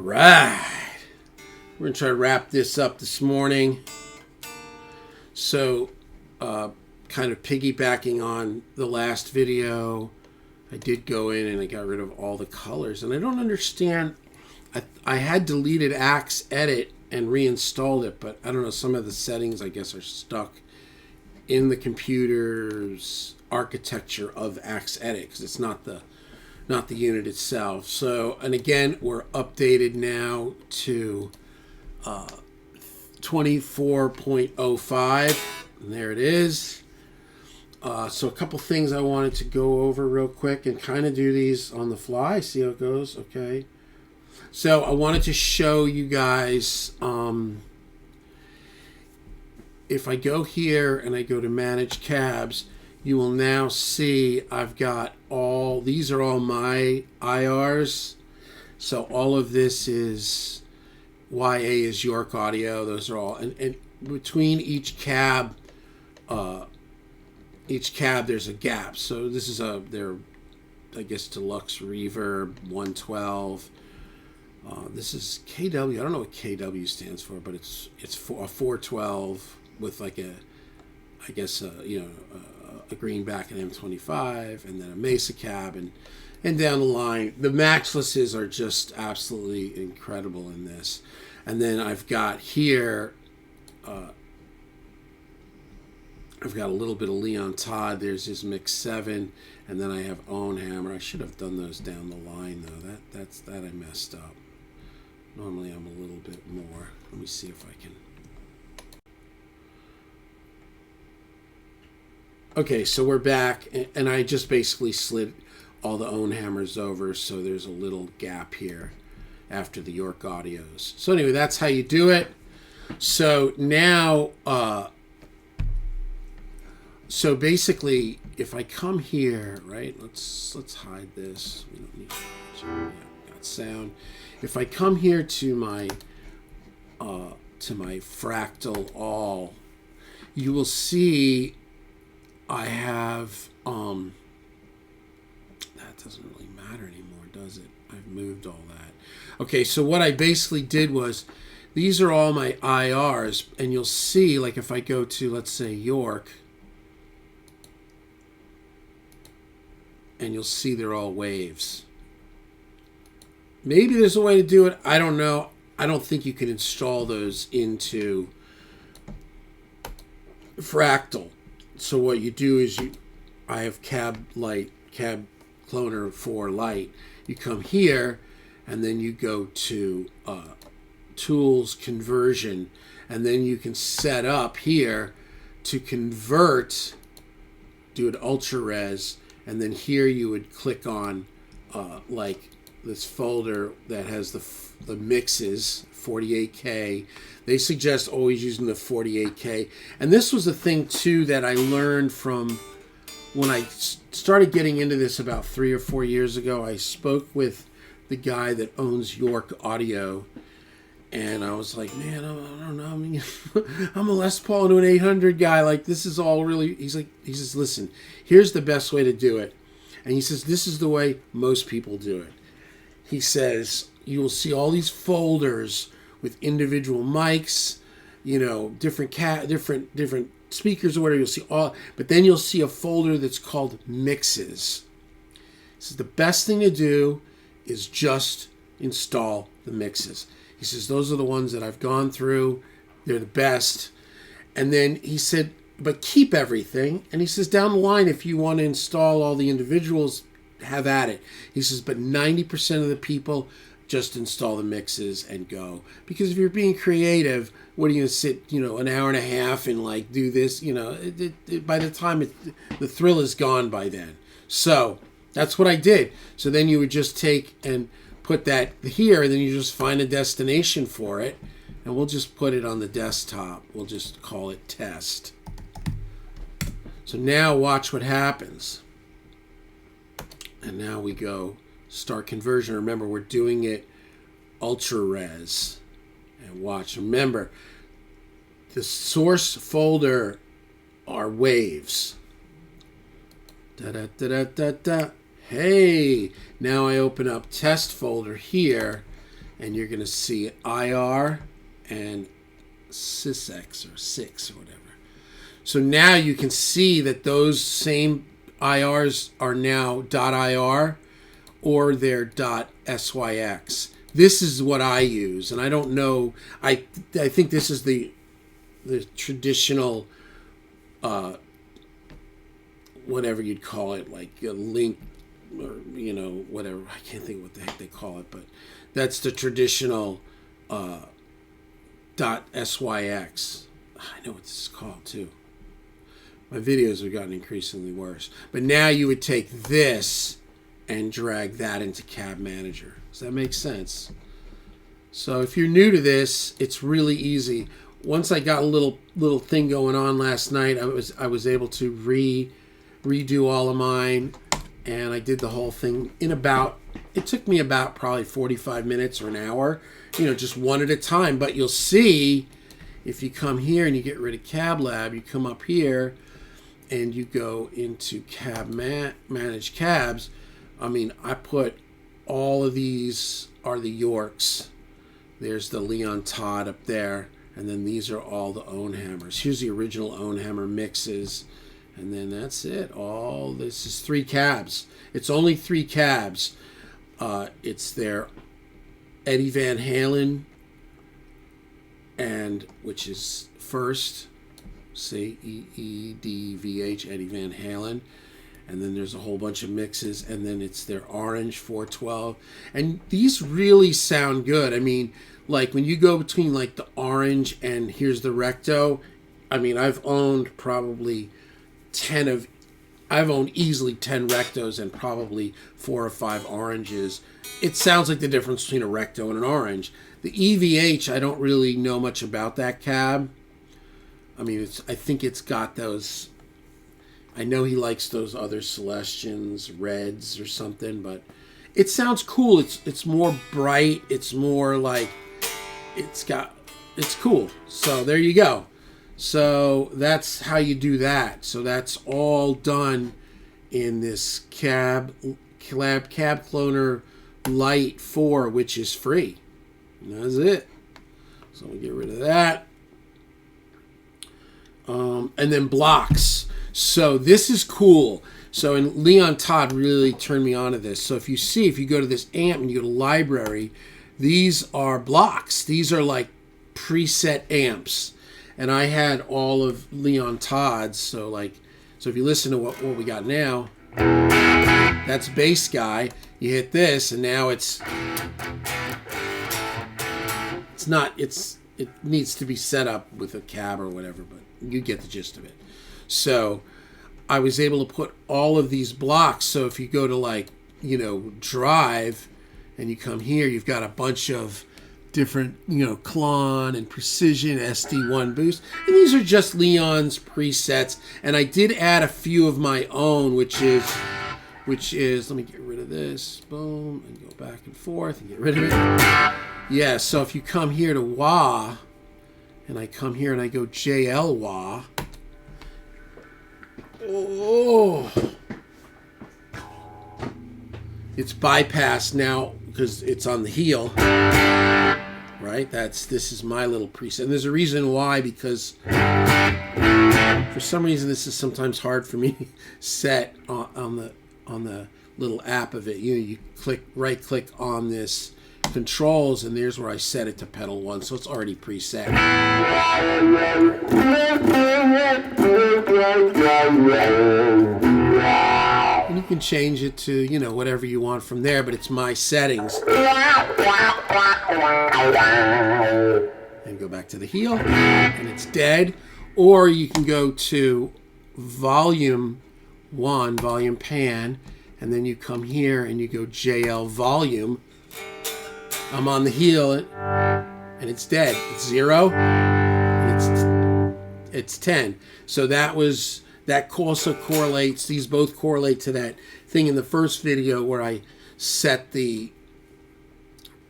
right. We're going to try to wrap this up this morning. So, kind of piggybacking on the last video, I did go in and I got rid of all the colors. And I don't understand. I had deleted Axe Edit and reinstalled it, but I don't know, some of the settings, I guess, are stuck in the computer's architecture of Axe Edit because it's not the unit itself. So, and again, we're updated now to 24.05, and there it is. So a couple things I wanted to go over real quick and kind of do these on the fly, see how it goes. Okay. So I wanted to show you guys, if I go here and I go to manage cabs, you will now see I've got these are all my IRs. So all of this is YA is York Audio. Those are all, and between each cab there's a gap. So this is their, I guess, Deluxe Reverb 112. This is KW. I don't know what KW stands for, but it's a 412 with like a greenback and M25, and then a Mesa cab, and down the line. The Maxlesses are just absolutely incredible in this. And then I've got here, I've got a little bit of Leon Todd. There's his Mix 7, and then I have Owen Hammer. I should have done those down the line though. That I messed up. Normally I'm a little bit more. Let me see if I can. Okay, so we're back, and I just basically slid all the Owen Hammers over, so there's a little gap here after the York Audios. So anyway, that's how you do it. So now, so basically, if I come here, right? Let's hide this. We don't need. Got sound. If I come here to my fractal all, you will see I have that doesn't really matter anymore, does it? I've moved all that. Okay, so what I basically did was, these are all my IRs, and you'll see, like if I go to, let's say, York, and you'll see they're all waves. Maybe there's a way to do it. I don't know. I don't think you can install those into Fractal. So what you do is I have Cab Cloner 4 Lite. You come here, and then you go to Tools Conversion, and then you can set up here to convert, do an Ultra Res, and then here you would click on like this folder that has the mixes, 48K. They suggest always using the 48K. And this was a thing, too, that I learned from when I started getting into this about 3 or 4 years ago. I spoke with the guy that owns York Audio, and I was like, man, I don't know. I mean, I'm a Les Paul into an 800 guy. Like, this is all really... He says, listen, here's the best way to do it. And he says, this is the way most people do it. He says, you will see all these folders with individual mics, different speakers or whatever. You'll see all, but then you'll see a folder that's called mixes. He says the best thing to do is just install the mixes. He says those are the ones that I've gone through. They're the best. And then he said, but keep everything. And he says down the line, if you want to install all the individuals, have at it. He says, but 90% of the people just install the mixes and go. Because if you're being creative, what are you going to sit, an hour and a half and like do this? By the time the thrill is gone by then. So that's what I did. So then you would just take and put that here, and then you just find a destination for it, and we'll just put it on the desktop. We'll just call it test. So now watch what happens. And now we go start conversion. Remember, we're doing it ultra res. And watch. Remember, the source folder are waves. Da da da da da da. Hey, now I open up test folder here, and you're going to see IR and SysX or 6 or whatever. So now you can see that those same IRs are now .IR or they're .SYX. This is what I use, and I don't know. I think this is the traditional, whatever you'd call it, like a link, or whatever. I can't think what the heck they call it, but that's the traditional .SYX. I know what this is called too. My videos have gotten increasingly worse. But now you would take this and drag that into Cab Manager. Does that make sense? So if you're new to this, it's really easy. Once I got a little thing going on last night, I was able to redo all of mine, and I did the whole thing in it took me about probably 45 minutes or an hour, just one at a time. But you'll see if you come here and you get rid of Cab Lab, you come up here and you go into Manage Cabs. I put all of these are the Yorks. There's the Leon Todd up there. And then these are all the Own Hammers. Here's the original Own Hammer mixes. And then that's it. All this is 3 cabs. It's only 3 cabs. It's their Eddie Van Halen, and which is first. See, EEDVH, Eddie Van Halen. And then there's a whole bunch of mixes. And then it's their Orange 412. And these really sound good. Like when you go between like the Orange and here's the Recto, I've owned probably I've owned easily 10 Rectos and probably 4 or 5 Oranges. It sounds like the difference between a Recto and an Orange. The EVH, I don't really know much about that cab. I think it's got those. I know he likes those other Celestians, Reds or something, but it sounds cool. It's more bright. It's more like it's cool. So there you go. So that's how you do that. So that's all done in this Cab Cloner Lite 4, which is free. And that's it. So we get rid of that. And then blocks. So this is cool. So and Leon Todd really turned me on to this. So if you go to this amp and you go to library, these are blocks. These are like preset amps. And I had all of Leon Todd's. So if you listen to what we got now, that's bass guy. You hit this, and now it needs to be set up with a cab or whatever, but you get the gist of it. So I was able to put all of these blocks. So if you go to Drive and you come here, you've got a bunch of different, Klon and Precision, SD1 Boost. And these are just Leon's presets. And I did add a few of my own, which is, let me get rid of this. Boom. And go back and forth and get rid of it. Yeah, so if you come here to wah, and I come here and I go JL wah. Oh. It's bypassed now because it's on the heel. Right? This is my little preset. And there's a reason why, because for some reason this is sometimes hard for me to set on the little app of it. You right click on this controls, and there's where I set it to pedal 1, so it's already preset. And you can change it to, whatever you want from there, but it's my settings. And go back to the heel, and it's dead. Or you can go to volume 1, volume pan, and then you come here and you go JL volume. I'm on the heel, and it's dead. It's 0, and it's 10. So that also correlates. These both correlate to that thing in the first video where I set the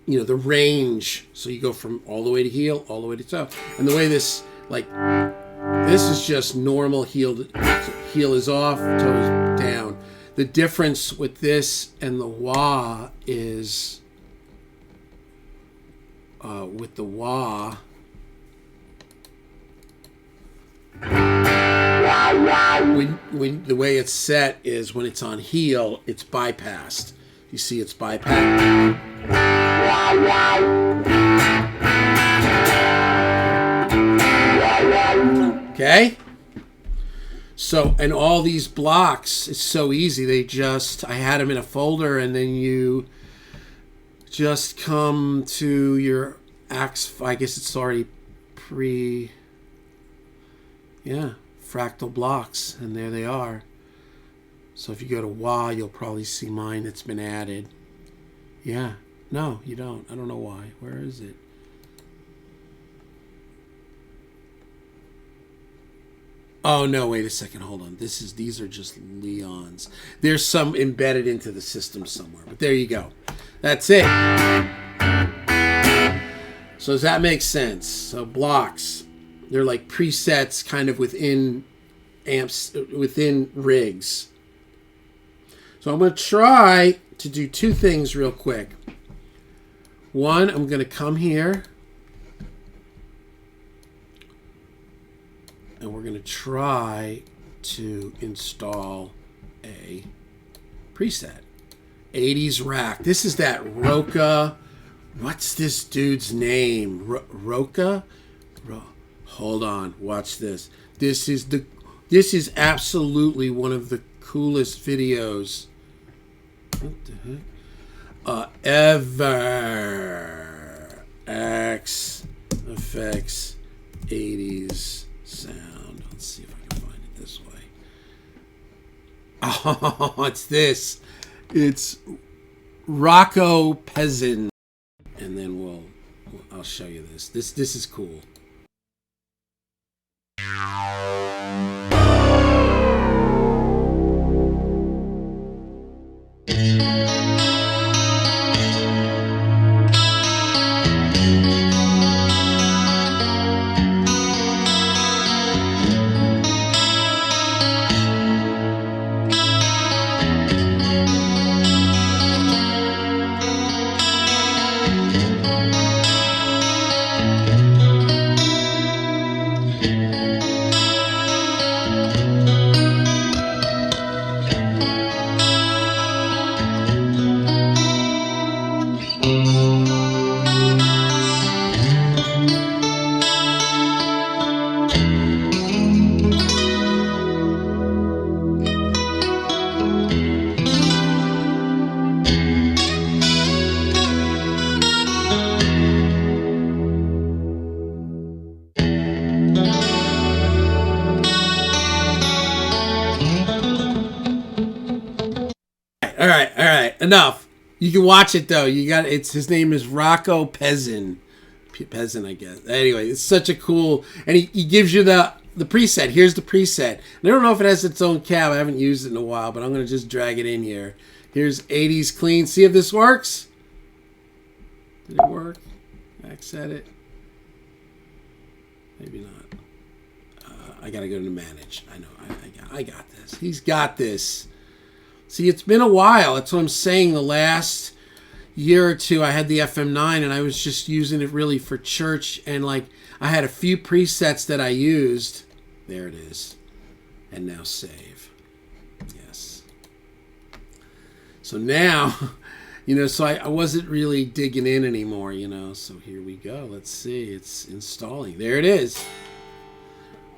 range. So you go from all the way to heel, all the way to toe. And the way this is just normal heel is off, toe is down. The difference with this and the wah is with the wah. When the way it's set is when it's on heel, it's bypassed. You see, it's bypassed. Okay. So, and all these blocks, it's so easy. I had them in a folder, and then you just come to your axe. I guess it's already fractal blocks, and there they are. So if you go to wah, you'll probably see mine that's been added. Yeah. No, you don't. I don't know why. Where is it? Oh no, wait a second, hold on. These are just Leons. There's some embedded into the system somewhere. But there you go. That's it. So does that make sense? So blocks, they're like presets kind of within amps, within rigs. So I'm going to try to do two things real quick. One, I'm going to come here. And we're going to try to install a preset. 80s rack. This is that Roca. What's this dude's name? Roca? Hold on. Watch this. This is absolutely one of the coolest videos what the heck? Ever. X Effects 80s sound. Let's see if I can find it this way. Oh, it's this. It's Rocco Peasant. And then I'll show you this. This is cool. All right. Enough. You can watch it though. His name is Rocco Peasant. Peasant, I guess. Anyway, it's such a cool, and he gives you the preset. Here's the preset. And I don't know if it has its own cab. I haven't used it in a while, but I'm going to just drag it in here. Here's 80s clean. See if this works. Did it work? Max edit. Maybe not. I got to go to manage. I know. I got this. He's got this. See, it's been a while. That's what I'm saying. The last year or two, I had the FM9, and I was just using it really for church. And, I had a few presets that I used. There it is. And now save. Yes. So now, so I wasn't really digging in anymore, So here we go. Let's see. It's installing. There it is.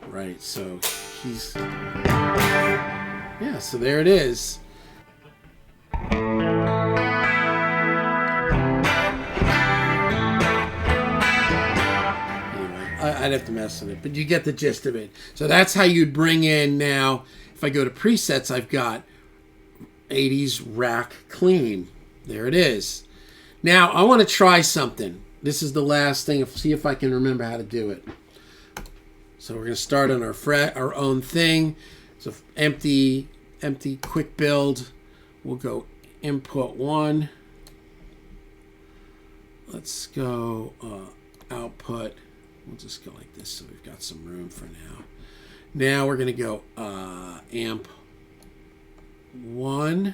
Right. So so there it is. I'd have to mess with it, but you get the gist of it. So that's how you'd bring in now. If I go to presets, I've got 80s rack clean. There it is. Now I want to try something. This is the last thing. See if I can remember how to do it. So we're going to start on our own thing. So empty quick build. We'll go input 1. Let's go output. We'll just go like this so we've got some room for now. Now we're going to go amp 1.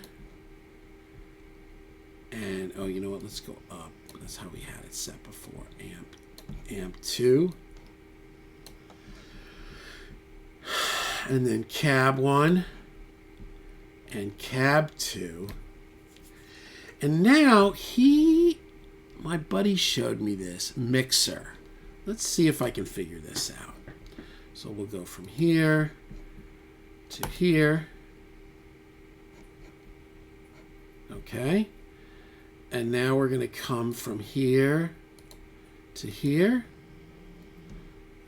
And, you know what? Let's go up. That's how we had it set before. Amp 2. And then cab 1 and cab 2. And now my buddy showed me this mixer. Let's see if I can figure this out. So we'll go from here to here. Okay. And now we're going to come from here to here.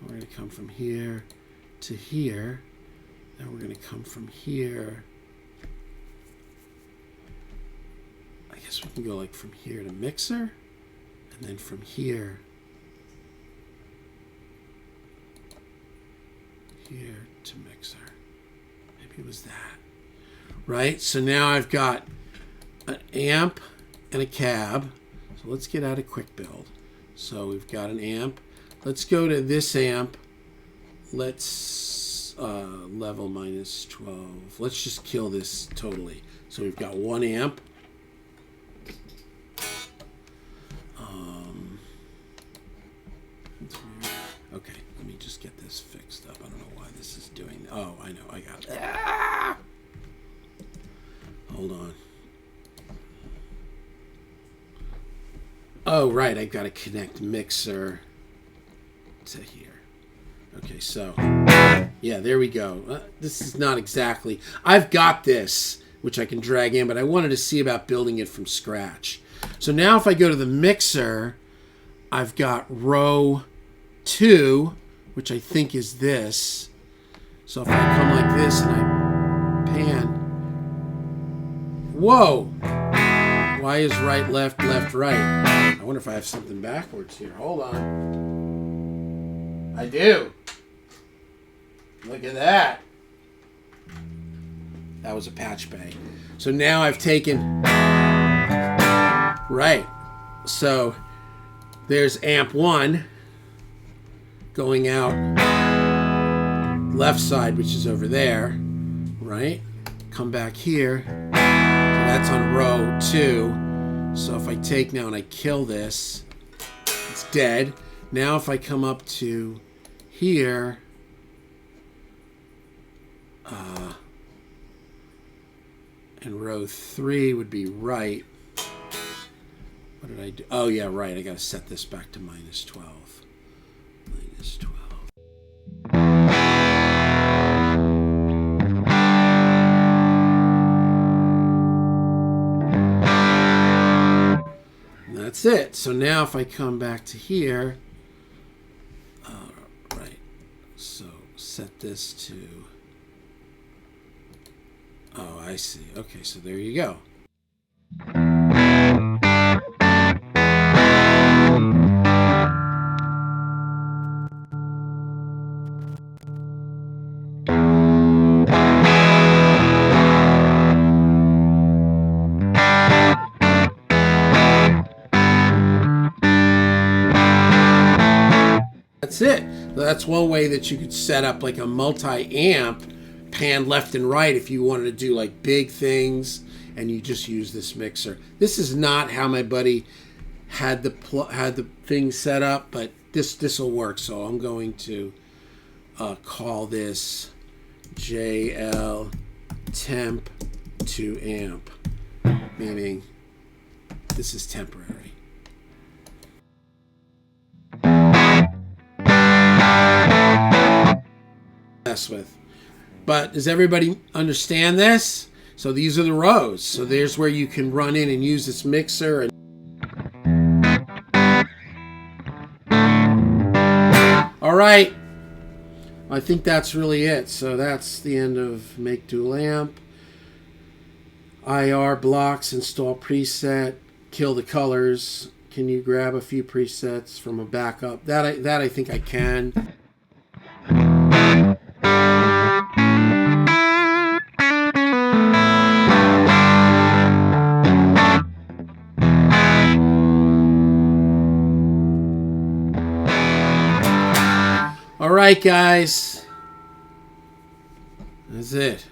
We're going to come from here to here. Then we're going to come from here. I guess we can go like from here to mixer. And then from here to mixer. Maybe it was that. Right? So now I've got an amp and a cab. So let's get out of quick build. So we've got an amp. Let's go to this amp. Let's level minus 12. Let's just kill this totally. So we've got one amp. Okay, let me just get this fixed up. I don't know why this is doing. Oh, I know. I got it. Ah! Hold on. Oh, right. I've got to connect mixer to here. Okay, so yeah, there we go. This is not exactly. I've got this, which I can drag in, but I wanted to see about building it from scratch. So now if I go to the mixer, I've got row 2, which I think is this. So if I come like this and I pan, whoa! Why is right, left, left, right? I wonder if I have something backwards here. Hold on. I do. Look at that. That was a patch bay. So now I've taken, right. So there's amp 1 going out left side, which is over there, right? Come back here. So that's on row 2. So if I take now and I kill this, it's dead. Now if I come up to here, and row 3 would be right. What did I do? Oh yeah, right. I got to set this back to minus 12. Minus 12. And that's it. So now if I come back to here, right. So set this to. Oh, I see. Okay, so there you go. That's it. That's one way that you could set up like a multi-amp pan left and right if you wanted to do like big things and you just use this mixer. This is not how my buddy had the thing set up, but this will work. So I'm going to call this JL temp to amp, meaning this is temporary. Mess with. But does everybody understand this? So these are the rows. So there's where you can run in and use this mixer. All right. I think that's really it. So that's the end of Make Dual Amp. IR blocks, install preset, kill the colors. Can you grab a few presets from a backup? That I think I can. All right, guys. That's it.